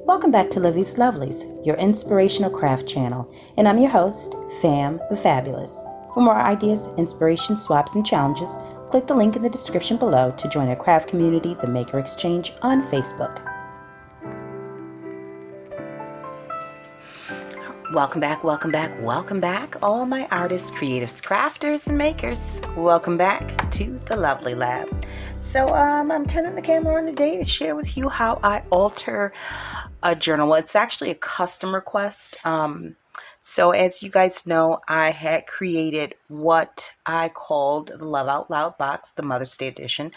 Welcome back to Livie's Lovelies, your inspirational craft channel, and I'm your host, Fam the Fabulous. For more ideas, inspiration, swaps, and challenges, click the link in the description below to join our craft community, the Maker Exchange, on Facebook. Welcome back, all my artists, creatives, crafters, and makers. Welcome back to the Lovely Lab. So I'm turning the camera on today to share with you how I alter a journal. Well, it's actually a custom request. So as you guys know, I had created what I called the Love Out Loud box, the Mother's Day edition.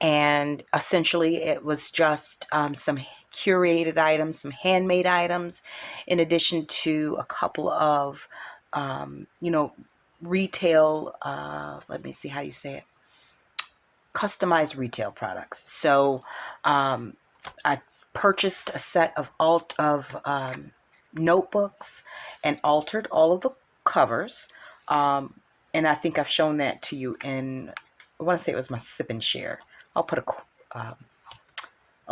And essentially it was just some curated items, some handmade items, in addition to a couple of, retail, let me see how you say it, customized retail products. So I purchased a set of notebooks and altered all of the covers. And I think I've shown that to you in, I want to say it was my sip and share. I'll put a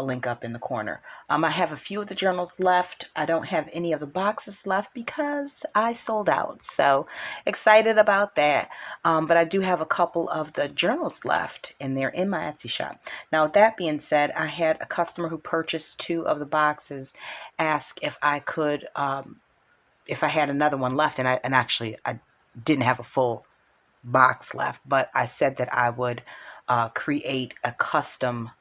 link up in the corner. I have a few of the journals left. I don't have any of the boxes left because I sold out. So excited about that. But I do have a couple of the journals left, and they're in my Etsy shop. Now, with that being said, I had a customer who purchased 2 of the boxes ask if I could, if I had another one left, and actually I didn't have a full box left, but I said that I would create a custom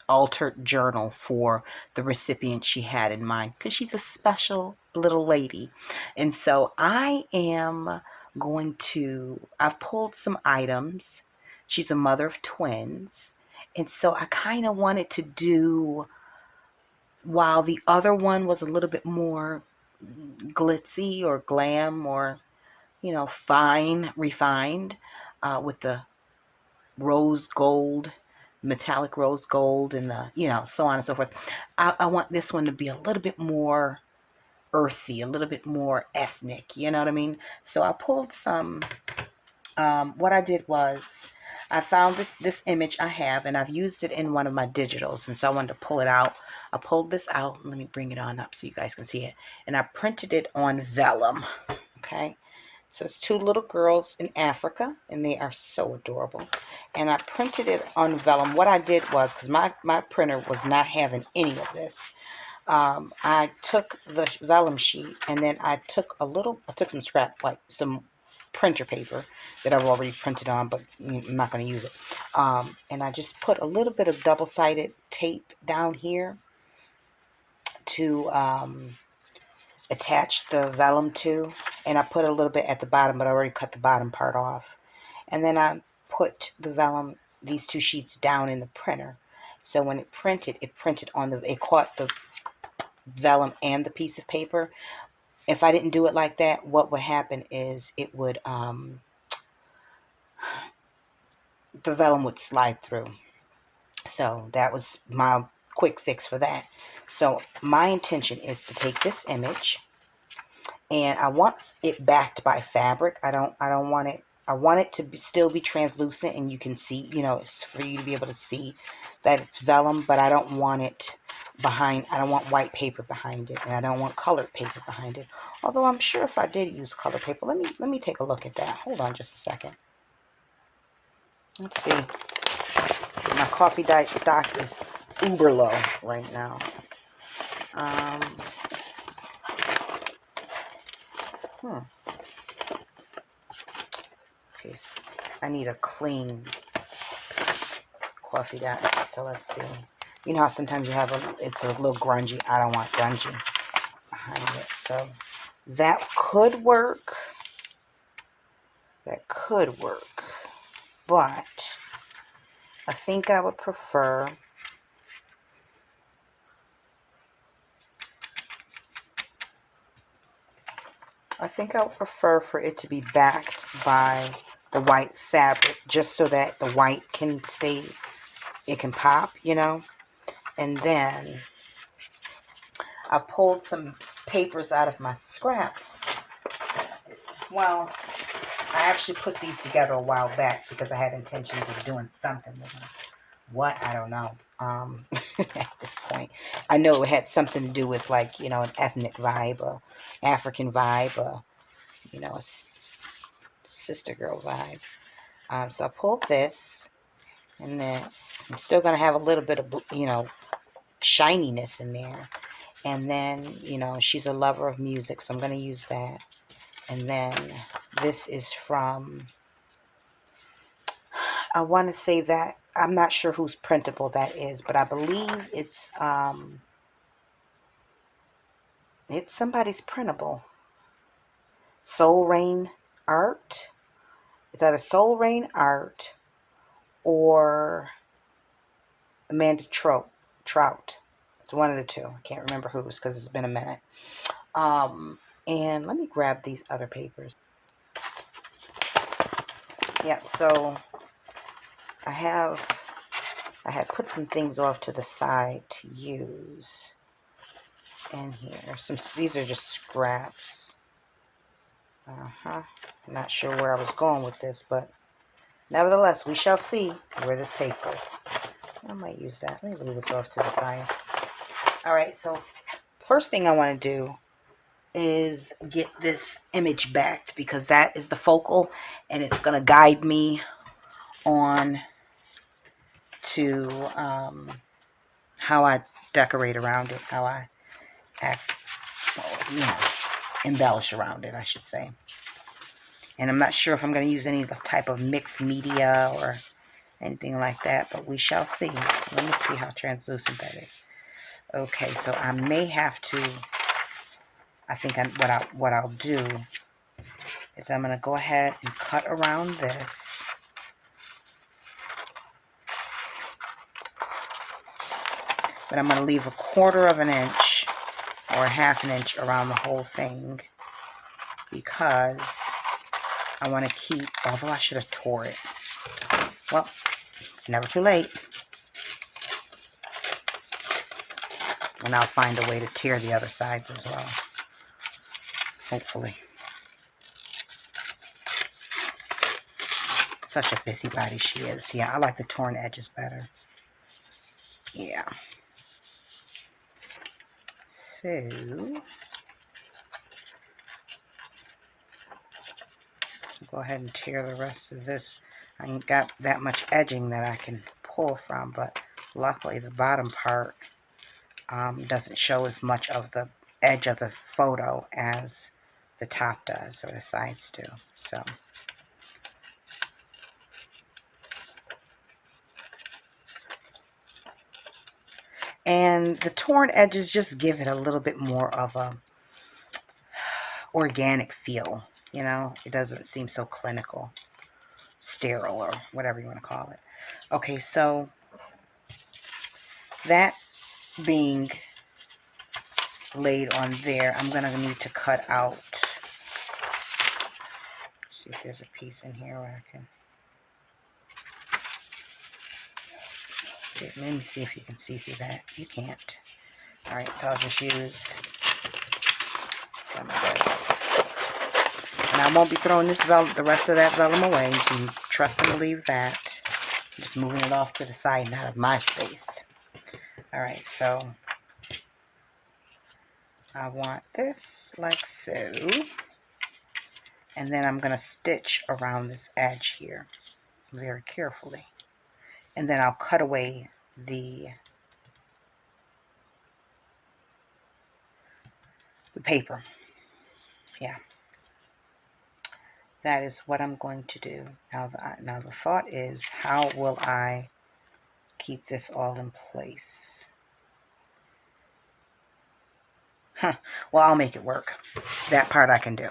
altered journal for the recipient she had in mind, because she's a special little lady. And so I've pulled some items. She's a mother of twins, and so I kind of wanted to do, while the other one was a little bit more glitzy or glam or fine, refined, with the rose gold, metallic rose gold, and the, so on and so forth. I want this one to be a little bit more earthy, a little bit more ethnic, you know what I mean? So I pulled some, what I did was I found this image I have, and I've used it in one of my digitals, and so I wanted to pull it out. I pulled this out. Let me bring it on up so you guys can see it. And I printed it on vellum, okay? So it's 2 little girls in Africa, and they are so adorable. And I printed it on vellum. What I did was, because my printer was not having any of this, I took the vellum sheet, and then I took some scrap, like some printer paper that I've already printed on, but I'm not going to use it. And I just put a little bit of double-sided tape down here to attach the vellum to, and I put a little bit at the bottom, but I already cut the bottom part off. And then I put the vellum, these 2 sheets, down in the printer. So when it printed on it caught the vellum and the piece of paper. If I didn't do it like that, what would happen is it would, the vellum would slide through. So that was my quick fix for that. So my intention is to take this image, and I want it backed by fabric. I don't want it, I want it to still be translucent, and you can see, it's for you to be able to see that it's vellum, but I don't want it behind. I don't want white paper behind it, and I don't want colored paper behind it. Although I'm sure if I did use colored paper, let me take a look at that. Hold on just a second. Let's see. My coffee diet stock is uber low right now. Jeez, I need a clean coffee diet. So let's see. You know how sometimes you have it's a little grungy. I don't want grungy behind it. So that could work. That could work. But I think I would prefer for it to be backed by the white fabric, just so that the white can stay, it can pop, And then I pulled some papers out of my scraps. Well, I actually put these together a while back because I had intentions of doing something with them. What? I don't know. at this point. I know it had something to do with, like, you know, an ethnic vibe, a African vibe, you know, a sister girl vibe. So I pulled this and this. I'm still going to have a little bit of, you know, shininess in there. And then, you know, she's a lover of music, so I'm going to use that. And then this is from, I want to say that, I'm not sure whose printable that is, but I believe it's somebody's printable. Soul Rain Art. It's either Soul Rain Art or Amanda Trout. It's one of the two. I can't remember whose because it's been a minute. And let me grab these other papers. Yep, so I had put some things off to the side to use in here. These are just scraps. I'm not sure where I was going with this, but nevertheless, we shall see where this takes us. I might use that. Let me leave this off to the side. Alright, so first thing I want to do is get this image backed, because that is the focal and it's going to guide me on to how I decorate around it, how I you know, embellish around it, I should say. And I'm not sure if I'm going to use any type of mixed media or anything like that, but we shall see. Let me see how translucent that is. Okay, so I may have to, I think what I'll do is I'm going to go ahead and cut around this. But I'm going to leave 1/4 of an inch or 1/2 an inch around the whole thing, because I want to keep, although I should have tore it. Well, it's never too late. And I'll find a way to tear the other sides as well. Hopefully. Such a busybody she is. Yeah, I like the torn edges better. Yeah. So, go ahead and tear the rest of this. I ain't got that much edging that I can pull from, but luckily the bottom part doesn't show as much of the edge of the photo as the top does, or the sides do. So, and the torn edges just give it a little bit more of a organic feel. You know, it doesn't seem so clinical, sterile, or whatever you want to call it. Okay, so that being laid on there, I'm going to need to cut out. See if there's a piece in here where I can. Let me see if you can see through that. You can't. Alright, so I'll just use some of this. And I won't be throwing this the rest of that vellum away. You can trust and believe that. I'm just moving it off to the side and out of my space. Alright, so I want this like so. And then I'm going to stitch around this edge here very carefully. And then I'll cut away the paper. Yeah. That is what I'm going to do. Now the thought is, how will I keep this all in place? Well, I'll make it work. That part I can do.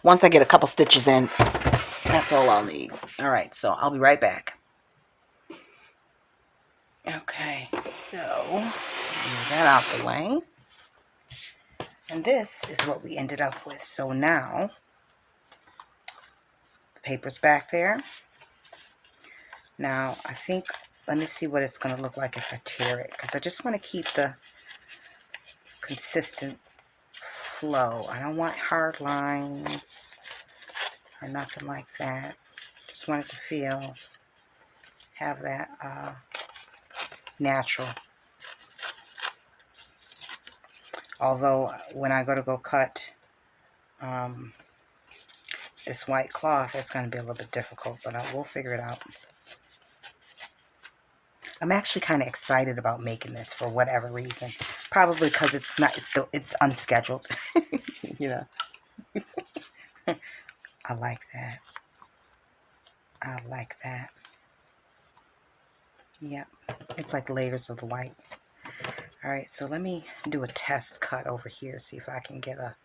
Once I get a couple stitches in, that's all I'll need. Alright, so I'll be right back. Okay, so move that out the way. And this is what we ended up with. So now, the paper's back there. Now, I think, let me see what it's going to look like if I tear it, because I just want to keep the consistent flow. I don't want hard lines or nothing like that. Just want it to have that natural Although when I go cut this white cloth, it's going to be a little bit difficult, but we'll figure it out. I'm actually kind of excited about making this for whatever reason. Probably because it's unscheduled. You know. I like that. I like that. Yep. It's like layers of the white. All right, so let me do a test cut over here, see if I can get a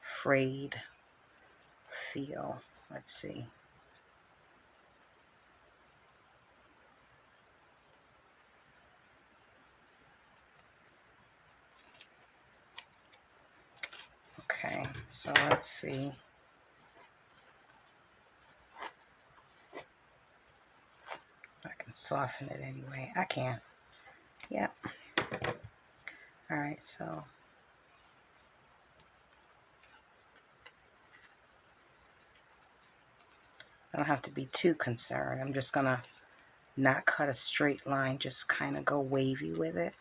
frayed feel. Let's see. Okay, so let's see. I can soften it anyway. I can. Yep. All right, so I don't have to be too concerned. I'm just gonna not cut a straight line, just kind of go wavy with it.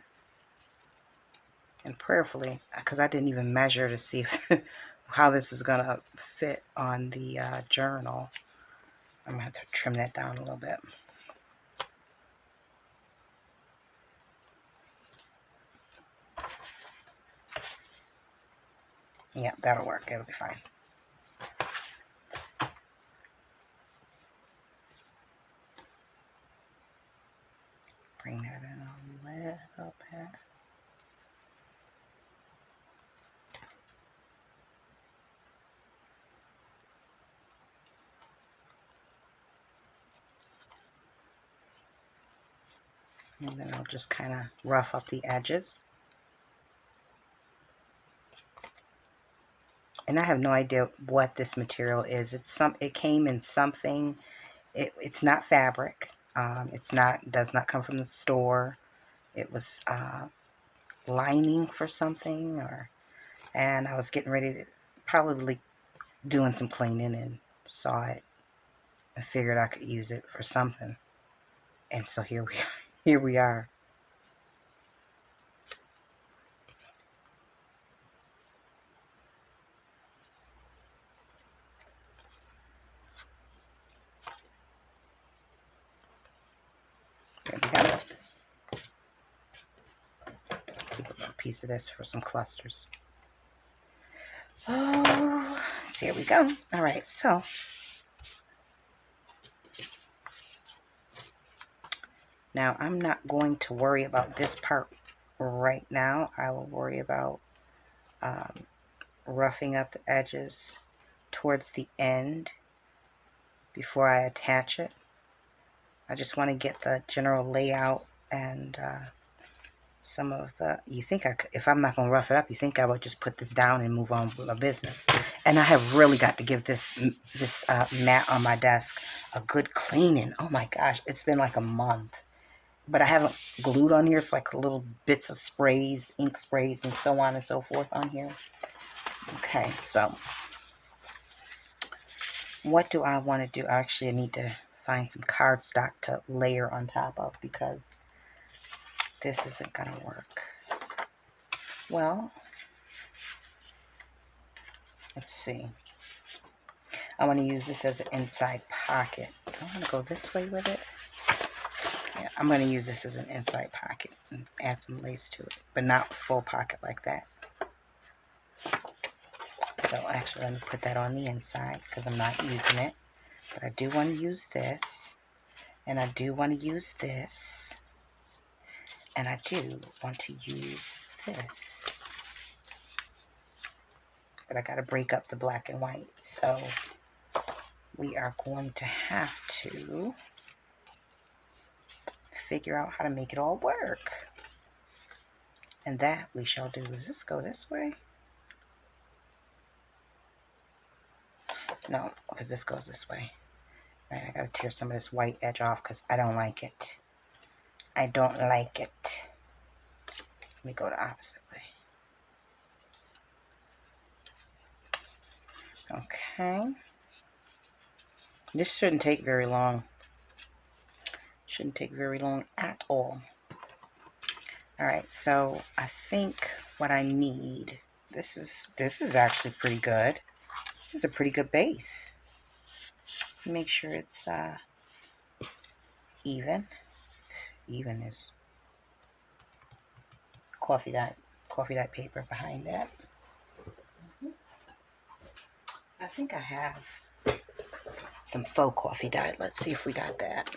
And prayerfully, because I didn't even measure to see if, how this is gonna fit on the journal. I'm gonna have to trim that down a little bit. Yeah, that'll work. It'll be fine. Bring that in a little bit. And then I'll just kind of rough up the edges. And I have no idea what this material is. It came in something. It's not fabric. Does not come from the store. It was lining for something, and I was getting ready to probably doing some cleaning and saw it and figured I could use it for something. And so here we are. Here we are. There we go. Keep a little piece of this for some clusters. Oh, there we go. All right, so now I'm not going to worry about this part right now. I will worry about roughing up the edges towards the end before I attach it. I just want to get the general layout and some of the, you think if I'm not going to rough it up, you think I would just put this down and move on with my business. And I have really got to give this mat on my desk a good cleaning. Oh my gosh, it's been like a month. But I haven't glued on here. It's like little bits of sprays, ink sprays, and so on and so forth on here. Okay, so what do I want to do? Actually, I need to find some cardstock to layer on top of because this isn't going to work. Well, let's see. I want to use this as an inside pocket. I want to go this way with it. Yeah, I'm going to use this as an inside pocket and add some lace to it, but not full pocket like that. So actually, let me put that on the inside because I'm not using it. But I do want to use this, and I do want to use this, and I do want to use this. But I got to break up the black and white, so we are going to have to figure out how to make it all work. And that we shall do. Does this go this way? No, because this goes this way. All right, I gotta tear some of this white edge off because I don't like it. I don't like it. Let me go the opposite way. Okay. This shouldn't take very long. Shouldn't take very long at all. All right, so I think what I need, this is actually pretty good. This is a pretty good base. Make sure it's even. Even is coffee dye paper behind that. I think I have some faux coffee dye. Let's see if we got that.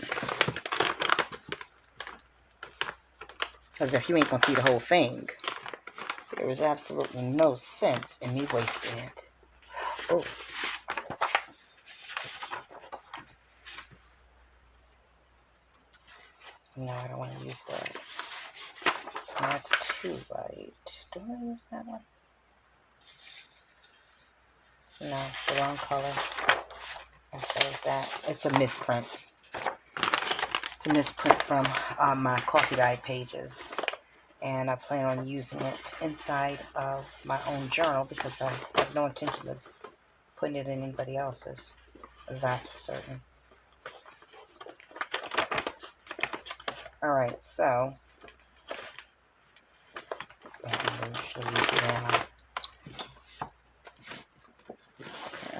Because if you ain't gonna see the whole thing, there is absolutely no sense in me wasting it. Oh. No, I don't want to use that. That's too light. Do I use that one? No, the wrong color. And so is that. It's a misprint. It's a misprint from my coffee dye pages. And I plan on using it inside of my own journal because I have no intentions of putting it in anybody else's. That's for certain. Alright, so I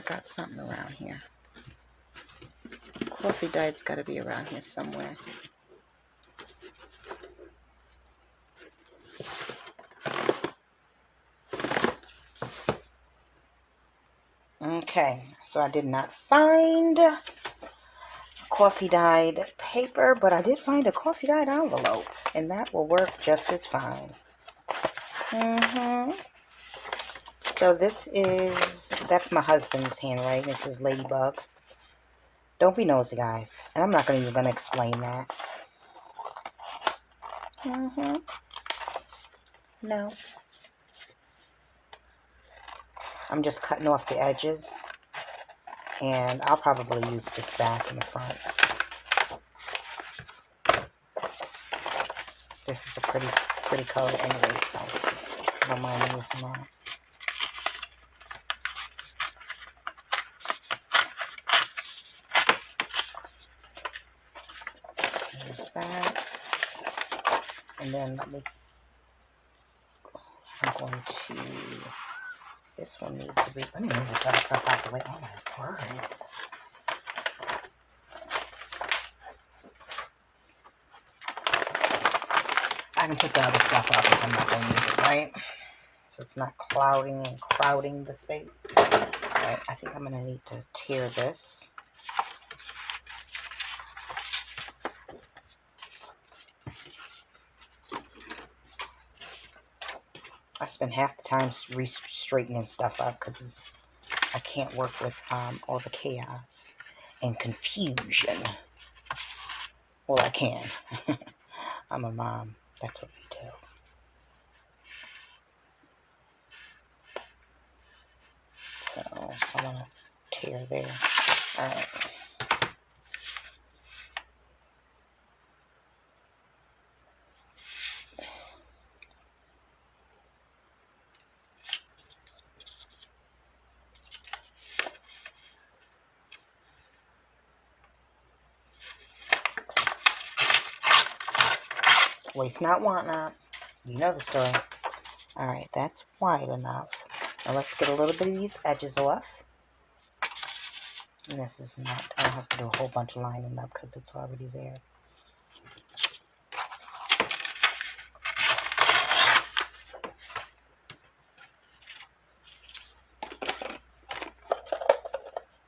got something around here. Coffee dye's got to be around here somewhere. Okay, so I did not find coffee dyed paper, but I did find a coffee dyed envelope, and that will work just as fine. So that's my husband's handwriting. This is Ladybug. Don't be nosy, guys. And I'm not even going to explain that. No. I'm just cutting off the edges. And I'll probably use this back in the front. This is a pretty color anyway, so I don't mind using that. There's that. And then I'm going to, this one needs to be, let me move this other stuff out the way. Oh my word. I can put the other stuff up if I'm not going to use it, right? So it's not clouding and crowding the space. Alright, I think I'm going to need to tear this. I spend half the time straightening stuff up because I can't work with all the chaos and confusion. Well, I can. I'm a mom. That's what we do. So I want to tear there. All right. Waste not, want not. You know the story. All right, that's wide enough. Now let's get a little bit of these edges off. And this is not, I don't have to do a whole bunch of lining up because it's already there.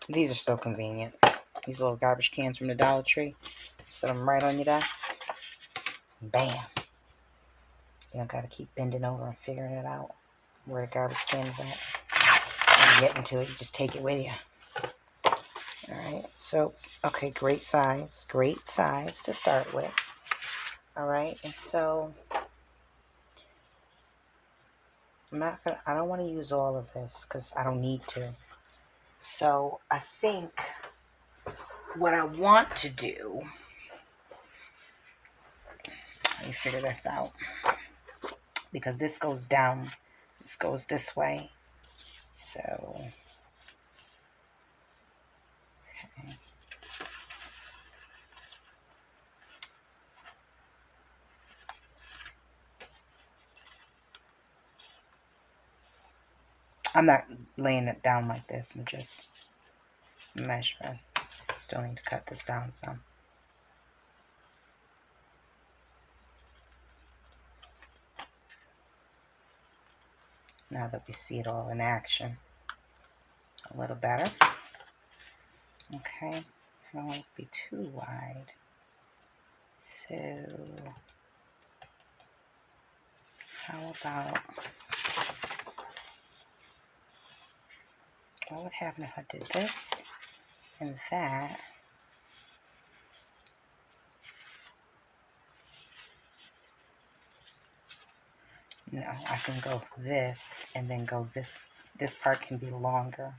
These are so convenient. These little garbage cans from the Dollar Tree. Set them right on your desk. Bam. You don't got to keep bending over and figuring it out where the garbage can is at. When you get into it, you just take it with you. Alright, so, okay, great size to start with. Alright, and so, I don't want to use all of this because I don't need to. So, I think what I want to do, let me figure this out, because this goes down, this goes this way, so, okay. I'm not laying it down like this. I'm just measuring. Still need to cut this down some. Now that we see it all in action a little better. Okay, I don't want it to be too wide. So how about, what would happen if I did this and that? No, I can go this and then go this. This part can be longer.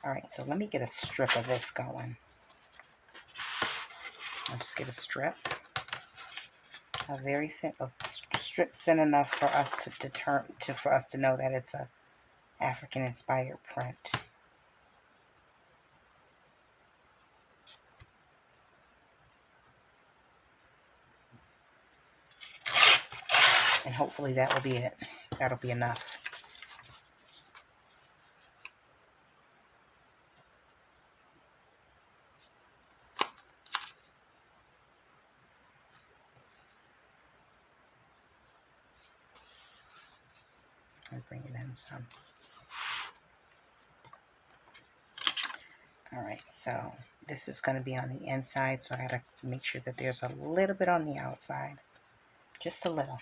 All right, so let me get a strip of this going. I'll just get a strip, a very thin, a strip thin enough for us to know that it's a African inspired print. And hopefully that will be it. That'll be enough. I'll bring it in some. All right, so this is going to be on the inside, so I got to make sure that there's a little bit on the outside. Just a little.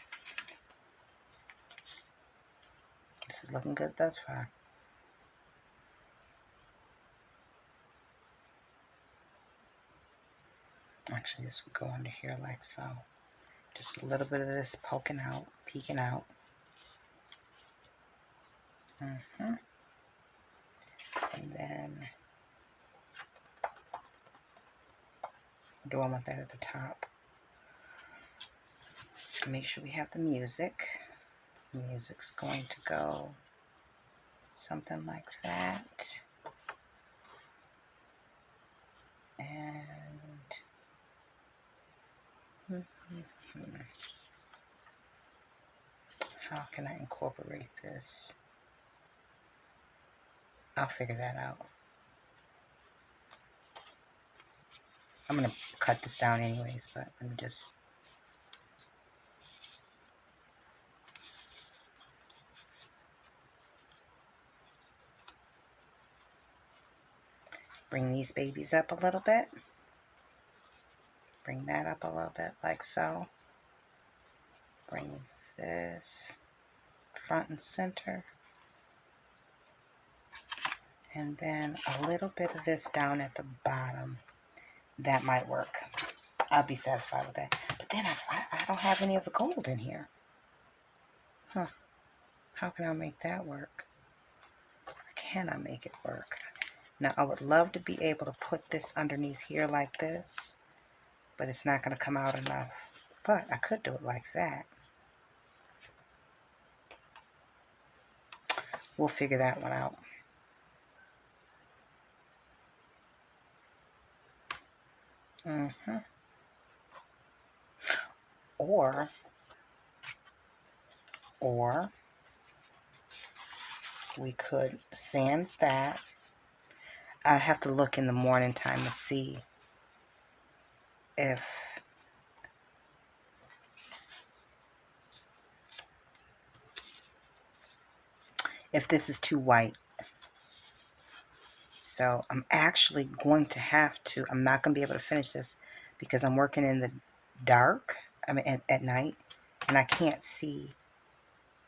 This is looking good thus far. Actually, this would go under here like so. Just a little bit of this poking out, peeking out. And then, do I want that at the top? Make sure we have the music. The music's going to go something like that. And how can I incorporate this? I'll figure that out. I'm going to cut this down anyways, but let me just... bring these babies up a little bit. Bring that up a little bit like so. Bring this front and center. And then a little bit of this down at the bottom. That might work. I'll be satisfied with that. But then I don't have any of the gold in here. Huh. How can I make that work? Or can I make it work? Now, I would love to be able to put this underneath here like this. But it's not going to come out enough. But I could do it like that. We'll figure that one out. Or we could sans that. I have to look in the morning time to see if this is too white. So I'm actually going to have to, I'm not going to be able to finish this because I'm working in the dark, I mean at night, and I can't see,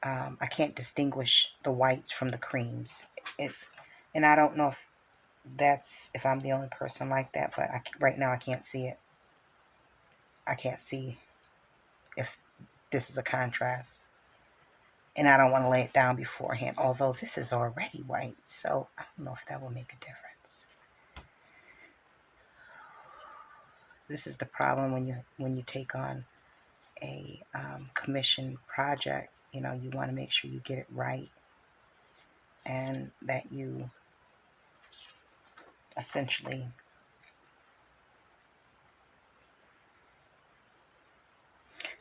I can't distinguish the whites from the creams. And I don't know if I'm the only person like that, but right now I can't see it. I can't see if this is a contrast. And I don't want to lay it down beforehand, although this is already white, so I don't know if that will make a difference. This is the problem when you take on a commission project. You know, you want to make sure you get it right and that you essentially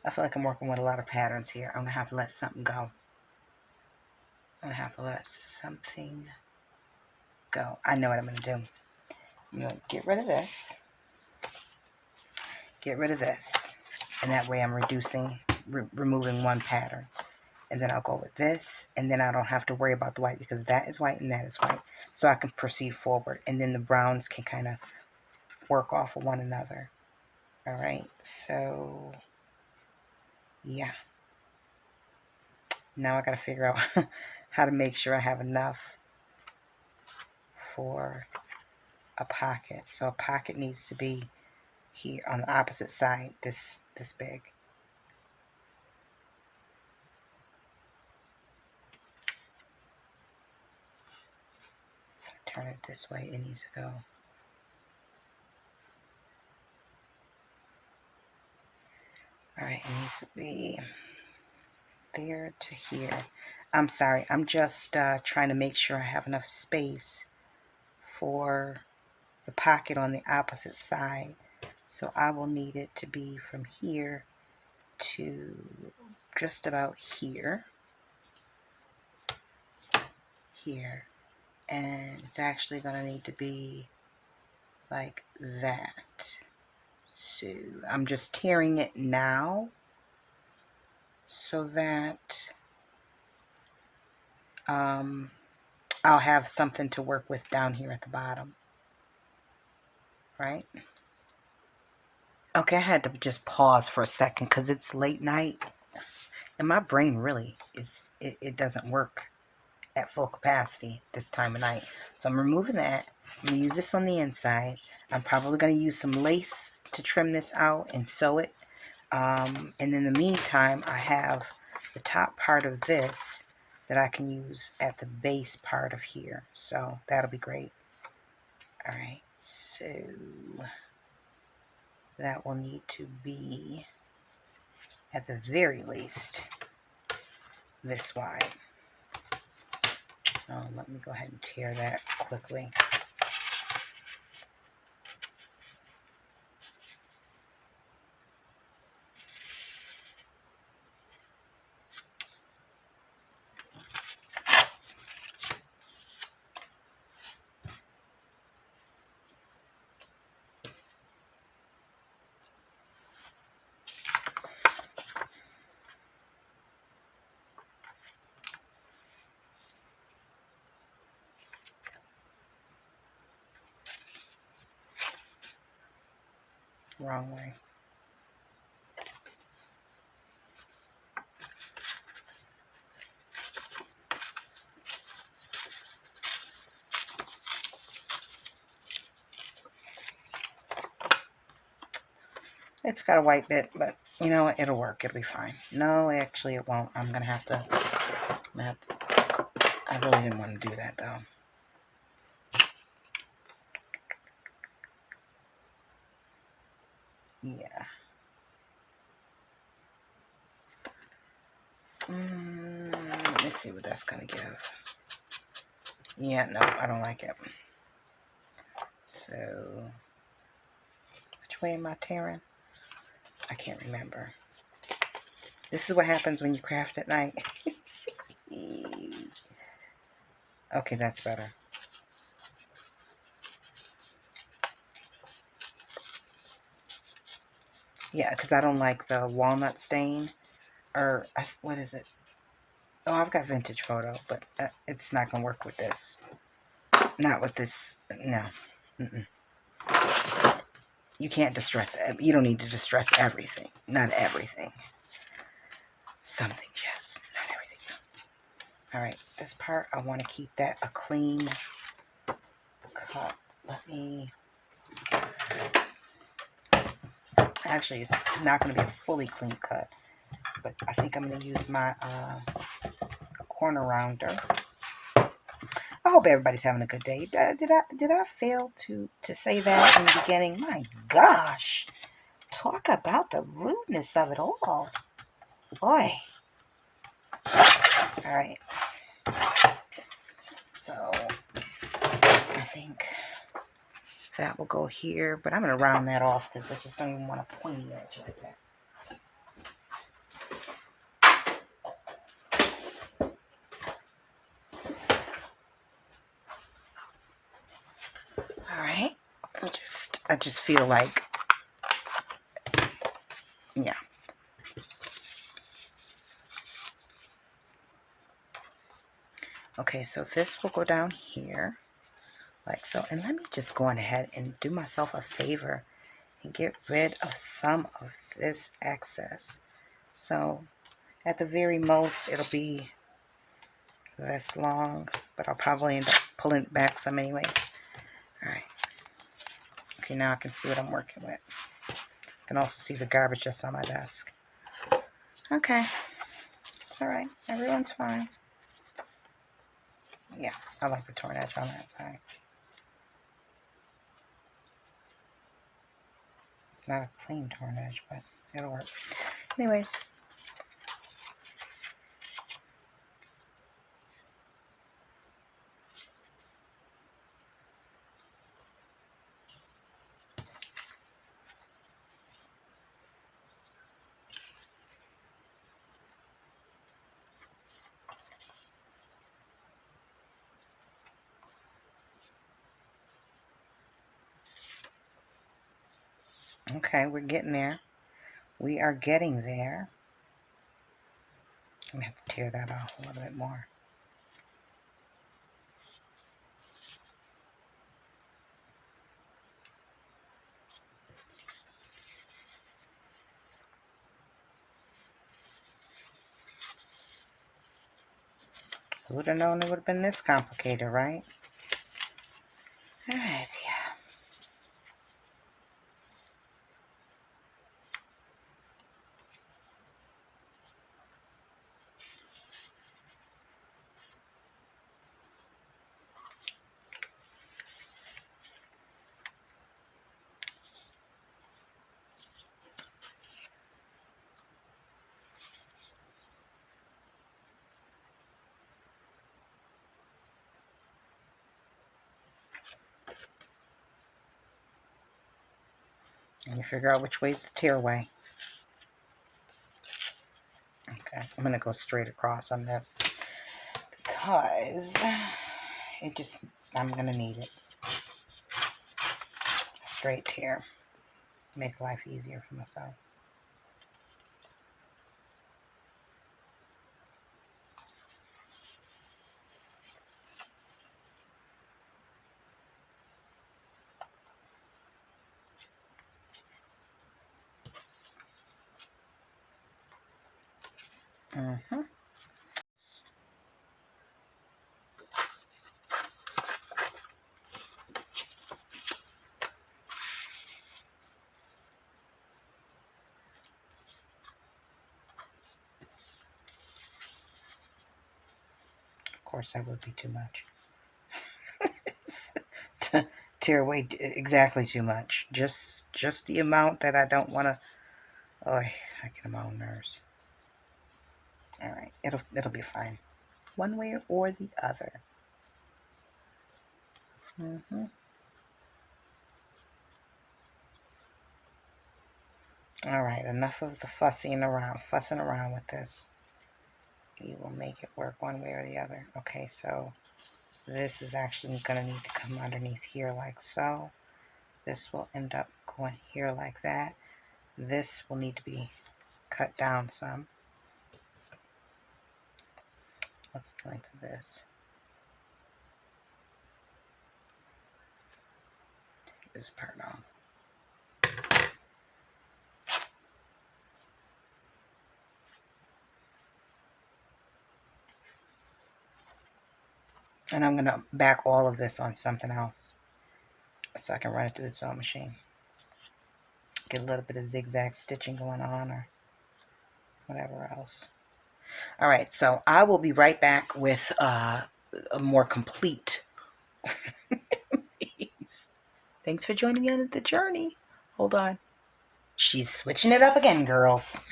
I feel like I'm working with a lot of patterns here. I'm going to have to let something go. I'm going to have to let something go. I know what I'm going to do. I'm going to get rid of this. Get rid of this. And that way I'm removing one pattern. And then I'll go with this. And then I don't have to worry about the white because that is white and that is white. So I can proceed forward. And then the browns can kind of work off of one another. All right. So, yeah. Now I got to figure out how to make sure I have enough for a pocket. So a pocket needs to be here on the opposite side, this big. Turn it this way, it needs to go. Alright, it needs to be there to here. I'm sorry, I'm just trying to make sure I have enough space for the pocket on the opposite side. So I will need it to be from here to just about here. Here. And it's actually going to need to be like that. So I'm just tearing it now so that I'll have something to work with down here at the bottom. Right? Okay, I had to just pause for a second because it's late night and my brain really it doesn't work at full capacity this time of night. So I'm removing that. I'm going to use this on the inside. I'm probably going to use some lace to trim this out and sew it. And in the meantime, I have the top part of this that I can use at the base part of here. So that'll be great. All right. So that will need to be, at the very least, this wide. So let me go ahead and tear that quickly. Wrong way. It's got a white bit, but you know what? It'll work. It'll be fine. No, actually it won't. I'm going to have to, I really didn't want to do that though. Yeah. Let me see what that's going to give. Yeah, no, I don't like it. So, which way am I tearing? I can't remember. This is what happens when you craft at night. Okay, that's better. Yeah, because I don't like the walnut stain. Or, what is it? Oh, I've got vintage photo, but it's not going to work with this. Not with this. No. You can't distress it. You don't need to distress everything. Not everything. Some things, yes. Not everything, no. Alright, this part, I want to keep that a clean cut. Let me... Actually, it's not going to be a fully clean cut. But I think I'm going to use my corner rounder. I hope everybody's having a good day. Did I fail to say that in the beginning? My gosh. Talk about the rudeness of it all. Boy. Alright. So, I think that will go here. But I'm going to round that off because I just don't even want a pointy edge like that. just feel like, yeah. Okay, so this will go down here, like so. And let me just go on ahead and do myself a favor and get rid of some of this excess. So at the very most, it'll be this long, but I'll probably end up pulling it back some anyways. All right. Okay, now I can see what I'm working with. I can also see the garbage that's on my desk. Okay. It's all right. Everyone's fine. Yeah, I like the torn edge on that side. It's not a clean torn edge, but it'll work. Anyways. Okay, we're getting there. We are getting there. I'm going to have to tear that off a little bit more. Who would have known it would have been this complicated, right? Alright, yeah. And you figure out which way's the tear way. Okay, I'm going to go straight across on this because I'm going to need it. Straight tear. Make life easier for myself. Mm-hmm. Of course, that would be too much. Tear away exactly too much. Just the amount that I don't want to. Oh, I get on my own nerves. All right, it'll be fine, one way or the other. Mm-hmm. All right, enough of the fussing around with this. You will make it work one way or the other. Okay, so this is actually going to need to come underneath here like so. This will end up going here like that. This will need to be cut down some. What's the length of this? Take this part off. And I'm going to back all of this on something else so I can run it through the sewing machine. Get a little bit of zigzag stitching going on or whatever else. All right, so I will be right back with a more complete piece. Thanks for joining me on the journey. Hold on. She's switching it up again, girls.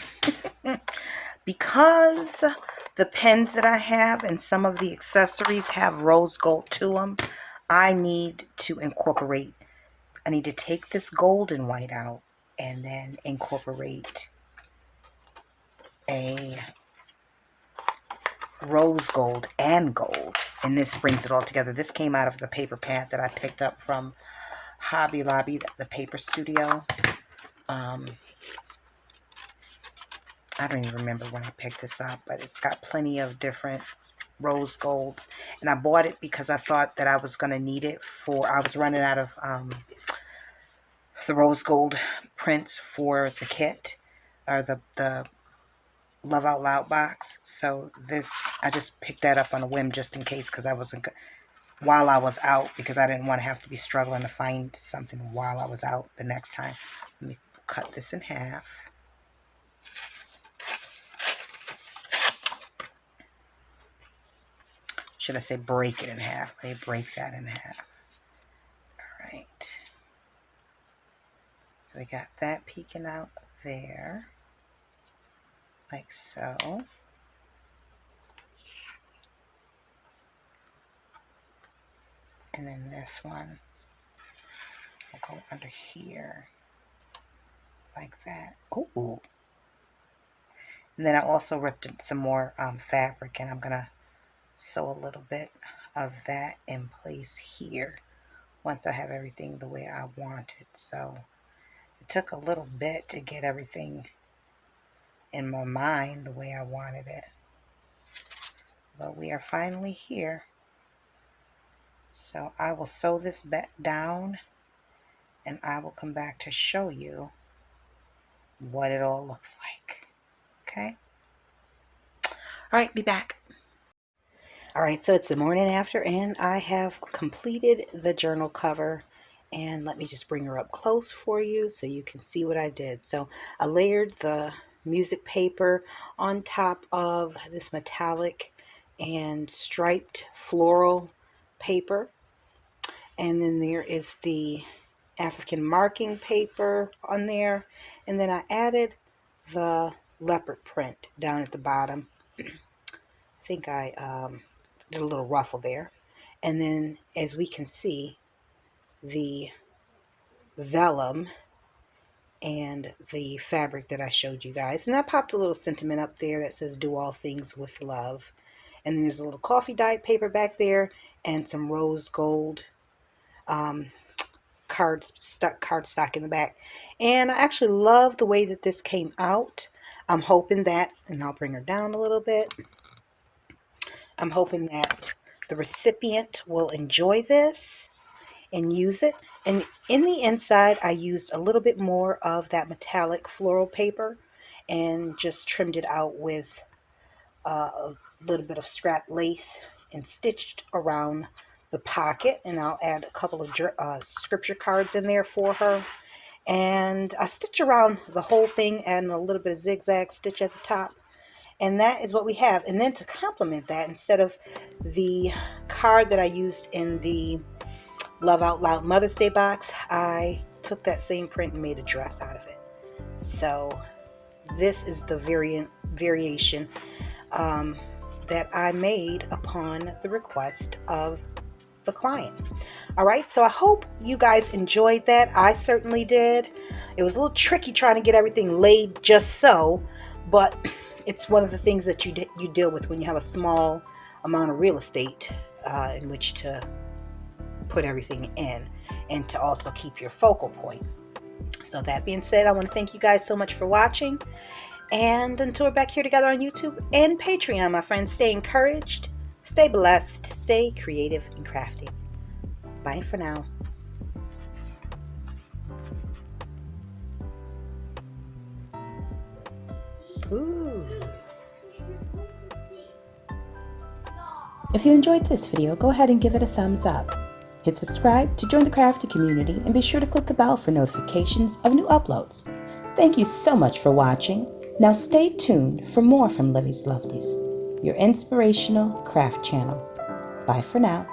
Because the pens that I have and some of the accessories have rose gold to them, I need to take this gold and white out and then incorporate a rose gold and gold. And this brings it all together. This came out of the paper pad that I picked up from Hobby Lobby, the paper studio. I don't even remember when I picked this up, but it's got plenty of different rose golds. And I bought it because I thought that I was going to need it for, I was running out of the rose gold prints for the kit, or the Love Out Loud box. So this, I just picked that up on a whim just in case, because I wasn't, while I was out, because I didn't want to have to be struggling to find something while I was out the next time. Let me cut this in half. Should I say break it in half? Let me break that in half. All right. So we got that peeking out there, like so. And then this one will go under here, like that. Oh. And then I also ripped some more fabric, and I'm going to sew a little bit of that in place here once I have everything the way I want it. So it took a little bit to get everything in my mind the way I wanted it, but we are finally here. So I will sew this back down, and I will come back to show you what it all looks like. Okay? All right, be back. All right, so it's the morning after, and I have completed the journal cover. And let me just bring her up close for you so you can see what I did. So I layered the music paper on top of this metallic and striped floral paper. And then there is the African marking paper on there. And then I added the leopard print down at the bottom. I think I did a little ruffle there. And then, as we can see, the vellum and the fabric that I showed you guys. And I popped a little sentiment up there that says "Do all things with love." And then there's a little coffee dyed paper back there and some rose gold cardstock in the back. And I actually love the way that this came out. I'm hoping that, and I'll bring her down a little bit, I'm hoping that the recipient will enjoy this and use it. And in the inside, I used a little bit more of that metallic floral paper and just trimmed it out with a little bit of scrap lace and stitched around the pocket. And I'll add a couple of scripture cards in there for her. And I stitch around the whole thing, adding a little bit of zigzag stitch at the top. And that is what we have. And then to complement that, instead of the card that I used in the Love Out Loud Mother's Day box, I took that same print and made a dress out of it. So this is the variation that I made upon the request of the client. All right, so I hope you guys enjoyed that. I certainly did. It was a little tricky trying to get everything laid just so, but it's one of the things that you deal with when you have a small amount of real estate in which to put everything in, and to also keep your focal point. So that being said, I want to thank you guys so much for watching. And until we're back here together on YouTube and Patreon, my friends, stay encouraged, stay blessed, stay creative and crafty. Bye for now. Ooh. If you enjoyed this video, go ahead and give it a thumbs up. Hit subscribe to join the crafty community, and be sure to click the bell for notifications of new uploads. Thank you so much for watching. Now stay tuned for more from Livie's Lovelies, your inspirational craft channel. Bye for now.